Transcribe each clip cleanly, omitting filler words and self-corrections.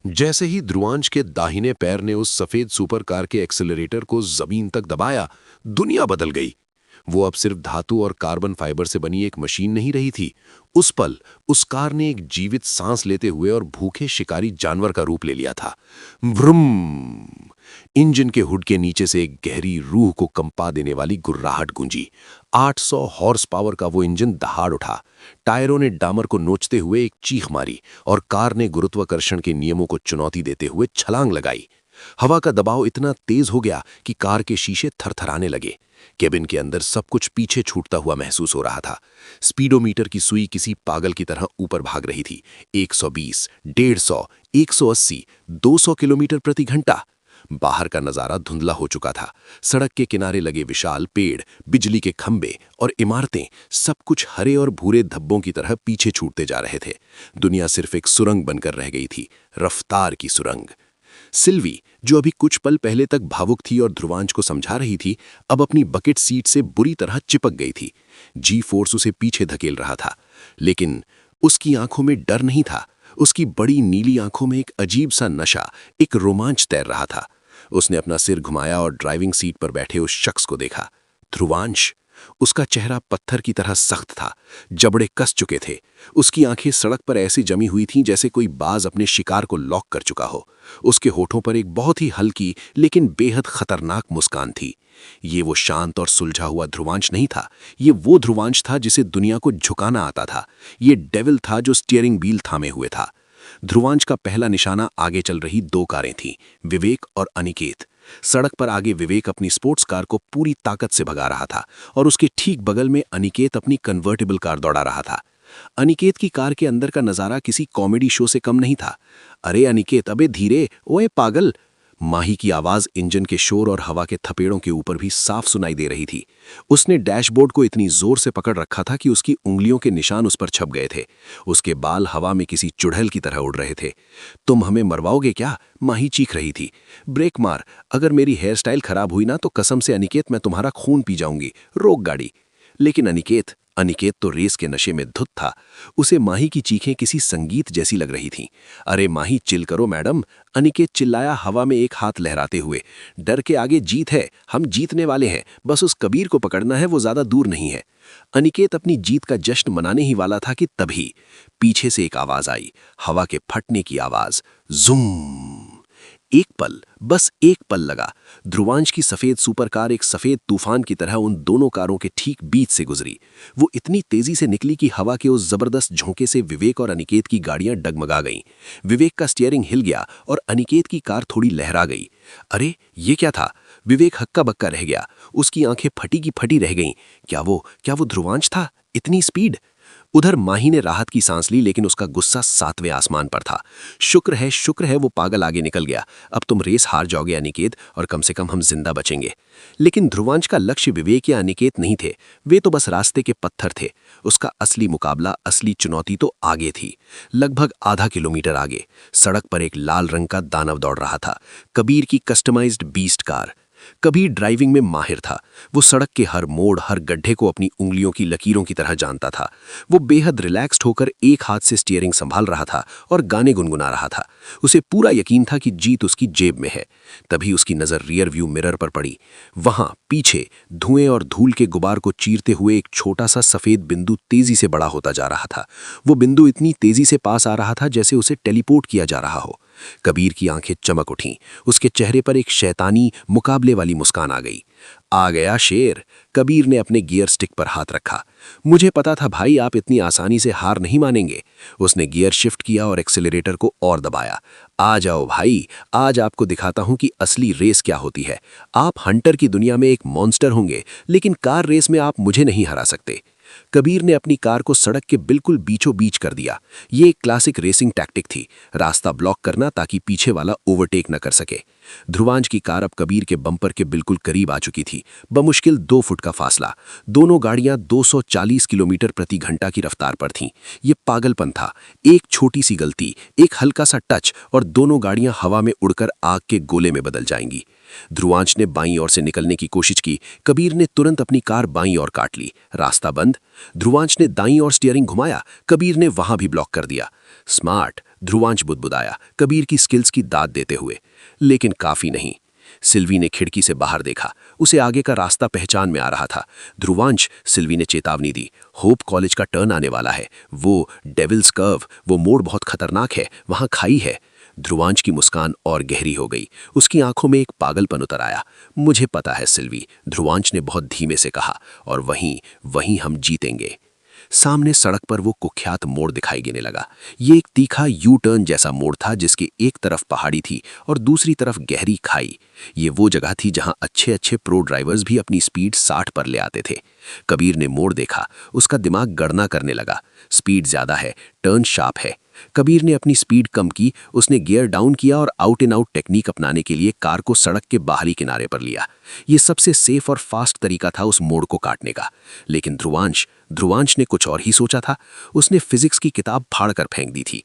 जैसे ही ध्रुवांश के दाहिने पैर ने उस सफेद सुपर कार के एक्सेलरेटर को जमीन तक दबाया, दुनिया बदल गई। वो अब सिर्फ धातु और कार्बन फाइबर से बनी एक मशीन नहीं रही थी। उस पल उस कार ने एक जीवित सांस लेते हुए और भूखे शिकारी जानवर का रूप ले लिया था। व्रुम! इंजन के हुड के नीचे से एक गहरी रूह को कंपा देने वाली गुर्राहट गूंजी। 800 हॉर्स पावर का वो इंजन दहाड़ उठा। टायरों ने डामर को नोचते हुए एक चीख मारी और कार ने गुरुत्वाकर्षण के नियमों को चुनौती देते हुए छलांग लगाई। हवा का दबाव इतना तेज हो गया कि कार के शीशे थरथराने लगे। केबिन के अंदर सब कुछ पीछे छूटता हुआ महसूस हो रहा था। स्पीडोमीटर की सुई किसी पागल की तरह ऊपर भाग रही थी। 120, 150, 180, 200 किलोमीटर प्रति घंटा। बाहर का नजारा धुंधला हो चुका था। सड़क के किनारे लगे विशाल पेड़, बिजली के खंभे और इमारतें, सब कुछ हरे और भूरे धब्बों की तरह पीछे छूटते जा रहे थे। दुनिया सिर्फ एक सुरंग बनकर रह गई थी, रफ्तार की सुरंग। सिल्वी, जो अभी कुछ पल पहले तक भावुक थी और ध्रुवांश को समझा रही थी, अब अपनी बकेट सीट से बुरी तरह चिपक गई थी। जी फोर्स उसे पीछे धकेल रहा था, लेकिन उसकी आंखों में डर नहीं था। उसकी बड़ी नीली आंखों में एक अजीब सा नशा, एक रोमांच तैर रहा था। उसने अपना सिर घुमाया और ड्राइविंग सीट पर बैठे उस शख्स को देखा। ध्रुवांश। उसका चेहरा पत्थर की तरह सख्त था, जबड़े कस चुके थे। उसकी आंखें सड़क पर ऐसी जमी हुई थीं जैसे कोई बाज अपने शिकार को लॉक कर चुका हो। उसके होठों पर एक बहुत ही हल्की लेकिन बेहद खतरनाक मुस्कान थी। ये वो शांत और सुलझा हुआ ध्रुवांश नहीं था। ये वो ध्रुवांश था जिसे दुनिया को झुकाना आता था। ये डेविल था जो स्टीयरिंग व्हील थामे हुए था। ध्रुवांश का पहला निशाना आगे चल रही दो कारें थीं, विवेक और अनिकेत। सड़क पर आगे विवेक अपनी स्पोर्ट्स कार को पूरी ताकत से भगा रहा था और उसके ठीक बगल में अनिकेत अपनी कन्वर्टेबल कार दौड़ा रहा था। अनिकेत की कार के अंदर का नजारा किसी कॉमेडी शो से कम नहीं था। अरे अनिकेत, अबे धीरे, ओए पागल! माही की आवाज इंजन के शोर और हवा के थपेड़ों के ऊपर भी साफ सुनाई दे रही थी। उसने डैशबोर्ड को इतनी जोर से पकड़ रखा था कि उसकी उंगलियों के निशान उस पर छप गए थे। उसके बाल हवा में किसी चुड़ैल की तरह उड़ रहे थे। तुम हमें मरवाओगे क्या? माही चीख रही थी। ब्रेक मार, अगर मेरी हेयर स्टाइल खराब हुई ना तो कसम से अनिकेत, मैं तुम्हारा खून पी जाऊंगी। रोक गाड़ी। लेकिन अनिकेत अनिकेत तो रेस के नशे में धुत था। उसे माही की चीखें किसी संगीत जैसी लग रही थीं। अरे माही, चिल करो मैडम, अनिकेत चिल्लाया, हवा में एक हाथ लहराते हुए। डर के आगे जीत है, हम जीतने वाले हैं, बस उस कबीर को पकड़ना है, वो ज्यादा दूर नहीं है। अनिकेत अपनी जीत का जश्न मनाने ही वाला था कि तभी पीछे से एक आवाज आई, हवा के फटने की आवाज। जूम! एक पल, बस एक पल लगा। ध्रुवांश की सफेद सुपरकार एक सफेद तूफान की तरह उन दोनों कारों के ठीक बीच से गुजरी। वो इतनी तेजी से निकली कि हवा के उस जबरदस्त झोंके से विवेक और अनिकेत की गाड़ियां डगमगा गईं। विवेक का स्टीयरिंग हिल गया और अनिकेत की कार थोड़ी लहरा गई। अरे ये क्या था? विवेक हक्का बक्का रह गया। उसकी आंखें फटी की फटी रह गईं। क्या वो ध्रुवांश था? इतनी स्पीड! उधर माही ने राहत की सांस ली, लेकिन उसका गुस्सा 7वें आसमान पर था। शुक्र है वो पागल आगे निकल गया। अब तुम रेस हार जाओगे अनिकेत, और कम से कम हम जिंदा बचेंगे। लेकिन ध्रुवांश का लक्ष्य विवेक या अनिकेत नहीं थे। वे तो बस रास्ते के पत्थर थे। उसका असली मुकाबला, असली चुनौती तो आगे थी। लगभग आधा किलोमीटर आगे सड़क पर एक लाल रंग का दानव दौड़ रहा था, कबीर की customised beast car. Kabir driving में माहिर था। वो सड़क के हर मोड़, हर गड्ढे को अपनी उंगलियों की लकीरों की तरह जानता था। वो बेहद रिलैक्स्ड होकर एक हाथ से स्टीयरिंग संभाल रहा था और गाने गुनगुना रहा था। उसे पूरा यकीन था कि जीत उसकी जेब में है। तभी उसकी नज़र रियर व्यू मिरर पर पड़ी। वहां पीछे धुएं और धूल के गुबार को चीरते हुए एक छोटा सा सफेद बिंदु तेजी से बड़ा होता जा रहा था। वो बिंदु इतनी तेजी से पास आ रहा था जैसे उसे टेलीपोर्ट किया जा रहा हो। कबीर की आंखें चमक उठीं। उसके चेहरे पर एक शैतानी मुकाबले वाली मुस्कान आ गई। आ गया शेर। कबीर ने अपने गियर स्टिक पर हाथ रखा। मुझे पता था भाई, आप इतनी आसानी से हार नहीं मानेंगे। उसने गियर शिफ्ट किया और एक्सेलरेटर को और दबाया। आ जाओ भाई, आज आपको दिखाता हूं कि असली रेस क्या होती है। आप हंटर की दुनिया में एक मॉन्स्टर होंगे, लेकिन कार रेस में आप मुझे नहीं हरा सकते। कबीर ने अपनी कार को सड़क के बिल्कुल बीचों बीच कर दिया। ये एक क्लासिक रेसिंग टैक्टिक थी, रास्ता ब्लॉक करना ताकि पीछे वाला ओवरटेक न कर सके। ध्रुवांश की कार अब कबीर के बम्पर के बिल्कुल करीब आ चुकी थी, बमुश्किल 2 फुट का फासला। दोनों गाड़ियां 240 किलोमीटर प्रति घंटा की रफ्तार पर थीं। ये पागलपन था। एक छोटी सी गलती, एक हल्का सा टच, और दोनों गाड़ियां हवा में उड़कर आग के गोले में बदल जाएंगी। ध्रुवांश ने बाईं ओर से निकलने की कोशिश की। कबीर ने तुरंत अपनी कार बाईं ओर काट ली। रास्ता बंद। ध्रुवांश ने दाईं ओर स्टीयरिंग घुमाया। कबीर ने वहां भी ब्लॉक कर दिया। स्मार्ट। ध्रुवांश बुदबुदाया, कबीर की स्किल्स की दाद देते हुए। लेकिन काफी नहीं। सिल्वी ने खिड़की से बाहर देखा। उसे आगे का रास्ता पहचान में आ रहा था। ध्रुवांश, सिल्वी ने चेतावनी दी, होप कॉलेज का टर्न आने वाला है। वो डेविल्स कर्व, वो मोड़ बहुत खतरनाक है, वहां खाई है। ध्रुवांश की मुस्कान और गहरी हो गई। उसकी आंखों में एक पागलपन उतर आया। मुझे पता है सिल्वी, ध्रुवांश ने बहुत धीमे से कहा, और वहीं वहीं हम जीतेंगे। सामने सड़क पर वो कुख्यात मोड़ दिखाई देने लगा। ये एक तीखा यू टर्न जैसा मोड़ था जिसके एक तरफ पहाड़ी थी और दूसरी तरफ गहरी खाई। ये वो जगह थी जहां अच्छे अच्छे प्रो ड्राइवर्स भी अपनी स्पीड 60 पर ले आते थे। कबीर ने मोड़ देखा, उसका दिमाग गणना करने लगा। स्पीड ज्यादा है, टर्न शार्प है। कबीर ने अपनी स्पीड कम की, उसने गियर डाउन किया और आउट एंड आउट टेक्निक अपनाने के लिए कार को सड़क के बाहरी किनारे पर लिया। ये सबसे सेफ और फास्ट तरीका था उस मोड़ को काटने का। लेकिन ध्रुवांश ने कुछ और ही सोचा था। उसने फिजिक्स की किताब फाड़कर फेंक दी थी।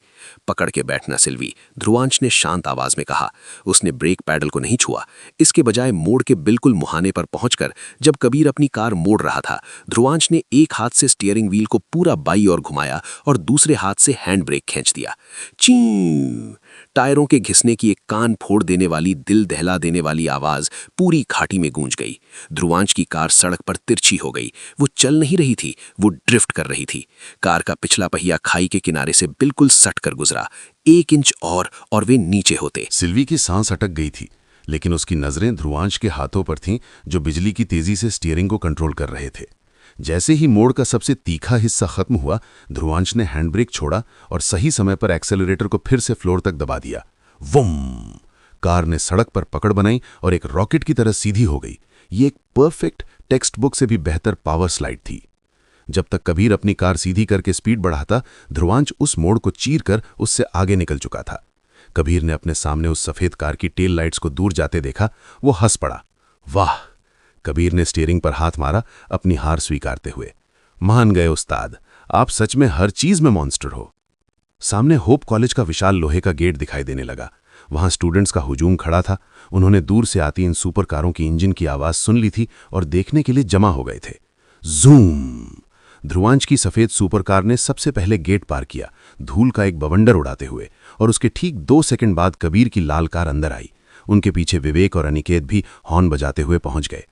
पकड़ के बैठना सिल्वी, ध्रुवांश ने शांत आवाज में कहा। उसने ब्रेक पैडल को नहीं छुआ। इसके बजाय मोड़ के बिल्कुल मुहाने पर पहुंचकर जब कबीर अपनी कार मोड़ रहा था, ध्रुवांश ने एक हाथ से स्टीयरिंग व्हील को पूरा बाई ओर घुमाया और दूसरे हाथ से हैंड ब्रेक खींच दिया। ची! टायरों के घिसने की एक कान फोड़ देने वाली, दिल दहला देने वाली आवाज पूरी घाटी में गूंज गई। ध्रुवांश की कार सड़क पर तिरछी हो गई। वो चल नहीं रही थी, वो ड्रिफ्ट कर रही थी। कार का पिछला पहिया खाई के किनारे से बिल्कुल सट कर गुजरा। 1 इंच और वे नीचे होते। सिल्वी की सांस अटक गई थी, लेकिन उसकी नजरें ध्रुवांश के हाथों पर थीं, जो बिजली की तेजी से स्टीयरिंग को कंट्रोल कर रहे थे। जैसे ही मोड़ का सबसे तीखा हिस्सा खत्म हुआ, ध्रुवांश ने हैंड ब्रेक छोड़ा और सही समय पर एक्सेलरेटर को फिर से फ्लोर तक दबा दिया। वुम! कार ने सड़क पर पकड़ बनाई और एक रॉकेट की तरह सीधी हो गई। ये एक परफेक्ट टेक्स्ट बुक से भी बेहतर पावर स्लाइड थी। जब तक कबीर अपनी कार सीधी करके स्पीड बढ़ाता, ध्रुवांश उस मोड़ को चीर कर उससे आगे निकल चुका था। कबीर ने अपने सामने उस सफेद कार की टेल लाइट्स को दूर जाते देखा। वो हंस पड़ा। वाह! कबीर ने स्टीयरिंग पर हाथ मारा, अपनी हार स्वीकारते हुए। मान गए उस्ताद, आप सच में हर चीज में मॉन्स्टर हो। सामने होप कॉलेज का विशाल लोहे का गेट दिखाई देने लगा। वहां स्टूडेंट्स का हुजूम खड़ा था। उन्होंने दूर से आती इन सुपर कारों की इंजन की आवाज सुन ली थी और देखने के लिए जमा हो गए थे। जूम! ध्रुवांश की सफेद सुपर कार ने सबसे पहले गेट पार किया, धूल का एक बवंडर उड़ाते हुए, और उसके ठीक 2 सेकंड बाद कबीर की लाल कार अंदर आई। उनके पीछे विवेक और अनिकेत भी हॉर्न बजाते हुए पहुंच गए।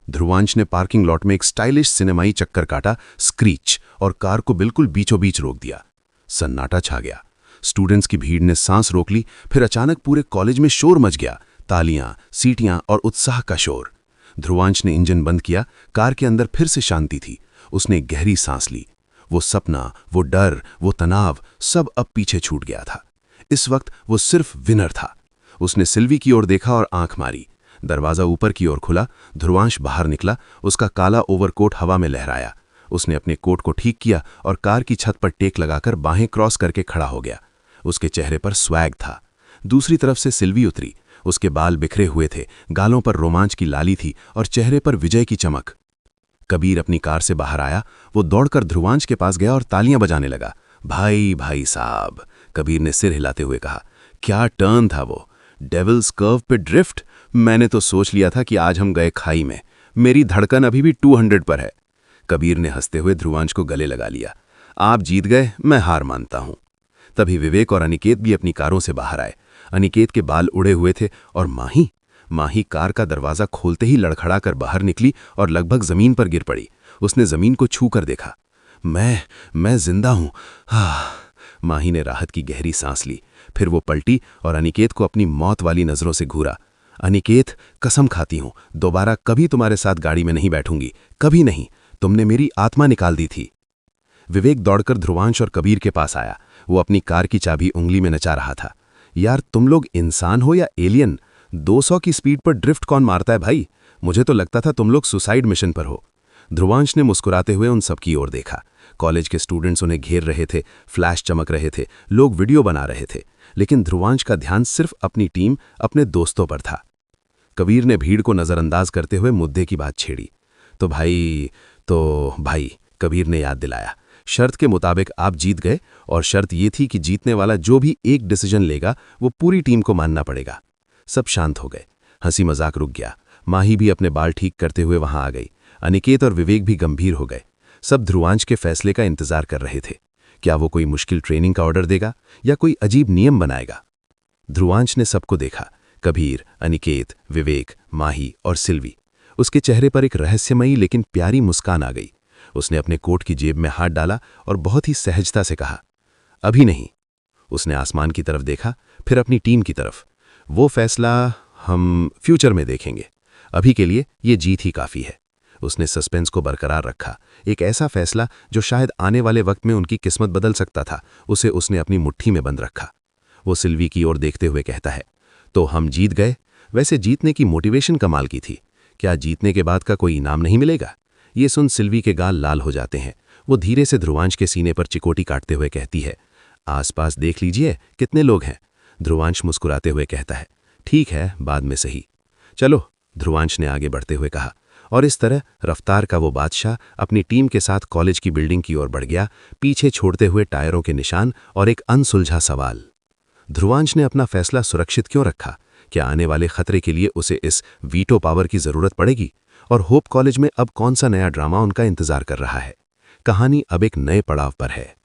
ध्रुवांश ने पार्किंग लॉट में एक स्टाइलिश सिनेमाई चक्कर काटा, स्क्रीच, और कार को बिल्कुल बीचों बीच रोक दिया। सन्नाटा छा गया। स्टूडेंट्स की भीड़ ने सांस रोक ली। फिर अचानक पूरे कॉलेज में शोर मच गया। तालियां, सीटियां और उत्साह का शोर। ध्रुवांश ने इंजन बंद किया। कार के अंदर फिर से शांति थी। उसने गहरी सांस ली। वो सपना, वो डर, वो तनाव, सब अब पीछे छूट गया था। इस वक्त वो सिर्फ विनर था। उसने सिल्वी की ओर देखा और आंख मारी। दरवाजा ऊपर की ओर खुला। ध्रुवांश बाहर निकला। उसका काला ओवरकोट हवा में लहराया। उसने अपने कोट को ठीक किया और कार की छत पर टेक लगाकर बाहें क्रॉस करके खड़ा हो गया। उसके चेहरे पर स्वैग था। दूसरी तरफ से सिल्वी उतरी। उसके बाल बिखरे हुए थे, गालों पर रोमांच की लाली थी और चेहरे पर विजय की चमक। कबीर अपनी कार से बाहर आया। वो दौड़कर ध्रुवांश के पास गया और तालियां बजाने लगा। भाई साहब, कबीर ने सिर हिलाते हुए कहा। क्या टर्न था वो! डेविल्स कर्व पे ड्रिफ्ट! मैंने तो सोच लिया था कि आज हम गए खाई में। मेरी धड़कन अभी भी 200 पर है। कबीर ने हंसते हुए ध्रुवांश को गले लगा लिया। आप जीत गए, मैं हार मानता हूं। तभी विवेक और अनिकेत भी अपनी कारों से बाहर आए। अनिकेत के बाल उड़े हुए थे और माही कार का दरवाजा खोलते ही लड़खड़ा कर बाहर निकली और लगभग जमीन पर गिर पड़ी। उसने जमीन को छू कर देखा। मैं जिंदा हूं। माही ने राहत की गहरी सांस ली। फिर वो पलटी और अनिकेत को अपनी मौत वाली नजरों से घूरा। अनिकेत, कसम खाती हूं, दोबारा कभी तुम्हारे साथ गाड़ी में नहीं बैठूंगी, कभी नहीं। तुमने मेरी आत्मा निकाल दी थी। विवेक दौड़कर ध्रुवांश और कबीर के पास आया। वो अपनी कार की चाबी उंगली में नचा रहा था। यार, तुम लोग इंसान हो या एलियन? 200 की स्पीड पर ड्रिफ्ट कौन मारता है भाई? मुझे तो लगता था तुम लोग सुसाइड मिशन पर हो। ध्रुवांश ने मुस्कुराते हुए उन सबकी ओर देखा। कॉलेज के स्टूडेंट्स उन्हें घेर रहे थे, फ्लैश चमक रहे थे, लोग वीडियो बना रहे थे। लेकिन ध्रुवांश का ध्यान सिर्फ अपनी टीम, अपने दोस्तों पर था। कबीर ने भीड़ को नजरअंदाज करते हुए मुद्दे की बात छेड़ी। तो भाई, कबीर ने याद दिलाया, शर्त के मुताबिक आप जीत गए और शर्त ये थी कि जीतने वाला जो भी एक डिसीजन लेगा वो पूरी टीम को मानना पड़ेगा। सब शांत हो गए। हंसी मजाक रुक गया। माही भी अपने बाल ठीक करते हुए वहां आ गई। अनिकेत और विवेक भी गंभीर हो गए। सब ध्रुवांश के फैसले का इंतजार कर रहे थे। क्या वो कोई मुश्किल ट्रेनिंग का ऑर्डर देगा या कोई अजीब नियम बनाएगा? ध्रुवांश ने सबको देखा, कबीर, अनिकेत, विवेक, माही और सिल्वी। उसके चेहरे पर एक रहस्यमयी लेकिन प्यारी मुस्कान आ गई। उसने अपने कोट की जेब में हाथ डाला और बहुत ही सहजता से कहा, अभी नहीं। उसने आसमान की तरफ देखा, फिर अपनी टीम की तरफ। वो फैसला हम फ्यूचर में देखेंगे, अभी के लिए ये जीत ही काफ़ी है। उसने सस्पेंस को बरकरार रखा। एक ऐसा फैसला जो शायद आने वाले वक्त में उनकी किस्मत बदल सकता था, उसे उसने अपनी मुट्ठी में बंद रखा। वो सिल्वी की ओर देखते हुए कहता है, तो हम जीत गए। वैसे जीतने की मोटिवेशन कमाल की थी। क्या जीतने के बाद का कोई इनाम नहीं मिलेगा? ये सुन सिल्वी के गाल लाल हो जाते हैं। वो धीरे से ध्रुवांश के सीने पर चिकोटी काटते हुए कहती है, आसपास देख लीजिए कितने लोग हैं। ध्रुवांश मुस्कुराते हुए कहता है, ठीक है, बाद में सही। चलो, ध्रुवांश ने आगे बढ़ते हुए कहा। और इस तरह रफ्तार का वो बादशाह अपनी टीम के साथ कॉलेज की बिल्डिंग की ओर बढ़ गया, पीछे छोड़ते हुए टायरों के निशान और एक अनसुलझा सवाल। ध्रुवांश ने अपना फैसला सुरक्षित क्यों रखा? क्या आने वाले खतरे के लिए उसे इस वीटो पावर की जरूरत पड़ेगी? और होप कॉलेज में अब कौन सा नया ड्रामा उनका इंतजार कर रहा है? कहानी अब एक नए पड़ाव पर है।